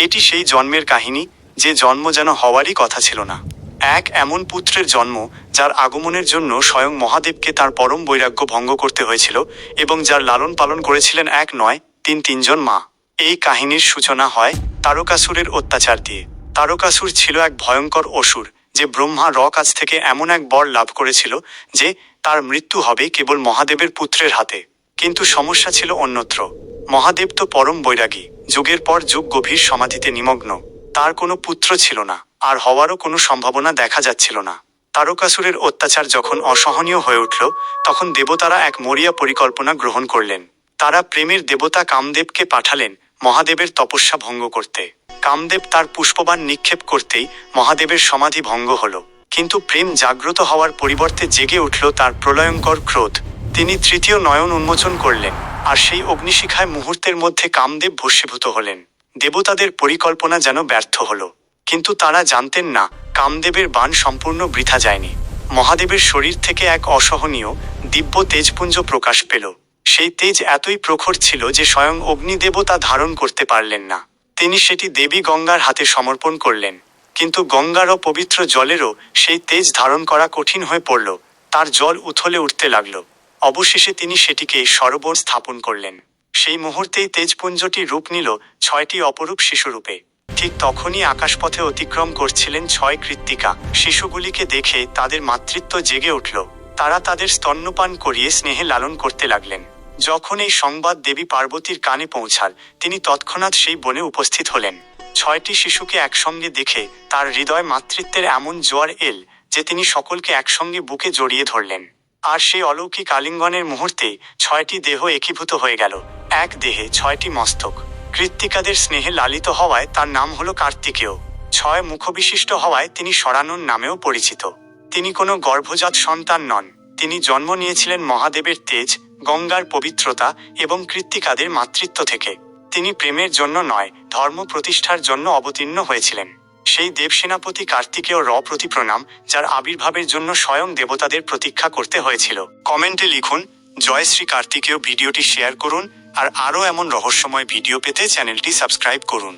এটি সেই জন্মের কাহিনী, যে জন্ম যেন হওয়ারই কথা ছিল না। এক এমন পুত্রের জন্ম যার আগমনের জন্য স্বয়ং মহাদেবকে তার পরম বৈরাগ্য ভঙ্গ করতে হয়েছিল, এবং যার লালন পালন করেছিলেন এক নয়, তিনজন মা। এই কাহিনীর সূচনা হয় তারকাসুরের অত্যাচার দিয়ে। তারকাসুর ছিল এক ভয়ঙ্কর অসুর, যে ব্রহ্মা কাছ থেকে এমন এক বর লাভ করেছিল যে তার মৃত্যু হবে কেবল মহাদেবের পুত্রের হাতে। কিন্তু সমস্যা ছিল অন্যত্র। মহাদেব তো পরম বৈরাগী, যুগের পর যুগ গভীর সমাধিতে নিমগ্ন। তার কোনো পুত্র ছিল না, আর হওয়ারও কোনো সম্ভাবনা দেখা যাচ্ছিল না। তারকাসুরের অত্যাচার যখন অসহনীয় হয়ে উঠল, তখন দেবতারা এক মরিয়া পরিকল্পনা গ্রহণ করলেন। তারা প্রেমের দেবতা কামদেবকে পাঠালেন মহাদেবের তপস্যা ভঙ্গ করতে। কামদেব তার পুষ্পবাণ নিক্ষেপ করতেই মহাদেবের সমাধি ভঙ্গ হল। কিন্তু প্রেম জাগ্রত হওয়ার পরিবর্তে জেগে উঠল তার প্রলয়ঙ্কর ক্রোধ। তিনি তৃতীয় নয়ন উন্মোচন করলেন, আর সেই অগ্নিশিখায় মুহূর্তের মধ্যে কামদেব ভস্মীভূত হলেন। দেবতাদের পরিকল্পনা যেন ব্যর্থ হল, কিন্তু তারা জানতেন না কামদেবের বাণ সম্পূর্ণ বৃথা যায়নি। মহাদেবের শরীর থেকে এক অসহনীয় দিব্য তেজপুঞ্জ প্রকাশ পেল। সেই তেজ এতই প্রখর ছিল যে স্বয়ং অগ্নিদেবও তা ধারণ করতে পারলেন না। তিনি সেটি দেবী গঙ্গার হাতে সমর্পণ করলেন, কিন্তু গঙ্গার পবিত্র জলেরও সেই তেজ ধারণ করা কঠিন হয়ে পড়ল। তার জল উথলে উঠতে লাগল। অবশেষে তিনি সেটিকে সরোবর স্থাপন করলেন। সেই মুহূর্তেই তেজপুঞ্জটি রূপ নিল 6টি অপরূপ শিশুরূপে। ঠিক তখনই আকাশপথে অতিক্রম করছিলেন 6 কৃত্তিকা। শিশুগুলিকে দেখে তাদের মাতৃত্ব জেগে উঠল। তারা তাদের স্তন্যপান করিয়ে স্নেহে লালন করতে লাগলেন। যখন এই সংবাদ দেবী পার্বতীর কানে পৌঁছাল, তিনি তৎক্ষণাৎ সেই বনে উপস্থিত হলেন। 6টি শিশুকে একসঙ্গে দেখে তার হৃদয় মাতৃত্বের এমন জোয়ার এল যে তিনি সকলকে একসঙ্গে বুকে জড়িয়ে ধরলেন। আর সেই অলৌকিক আলিঙ্গনের মুহূর্তে 6টি দেহ একীভূত হয়ে গেল। এক দেহে 6টি মস্তক। কৃত্তিকাদের স্নেহে লালিত হওয়ায় তার নাম হলো কার্তিকেয়। 6 মুখবিশিষ্ট হওয়ায় তিনি সরানন নামেও পরিচিত। তিনি কোনো গর্ভজাত সন্তান নন। তিনি জন্ম নিয়েছিলেন মহাদেবের তেজ, গঙ্গার পবিত্রতা এবং কৃত্তিকাদের মাতৃত্ব থেকে। তিনি প্রেমের জন্য নয়, ধর্ম প্রতিষ্ঠার জন্য অবতীর্ণ হয়েছিলেন। সেই দেবসেনাপতি কার্তিকেয় প্রতি প্রণাম, যার আবির্ভাবের জন্য স্বয়ং দেবতাদের প্রতীক্ষা করতে হয়েছিল। কমেন্টে লিখুন জয় শ্রী কার্তিকেয়। ভিডিওটি শেয়ার করুন, আর আরও এমন রহস্যময় ভিডিও পেতে চ্যানেলটি সাবস্ক্রাইব করুন।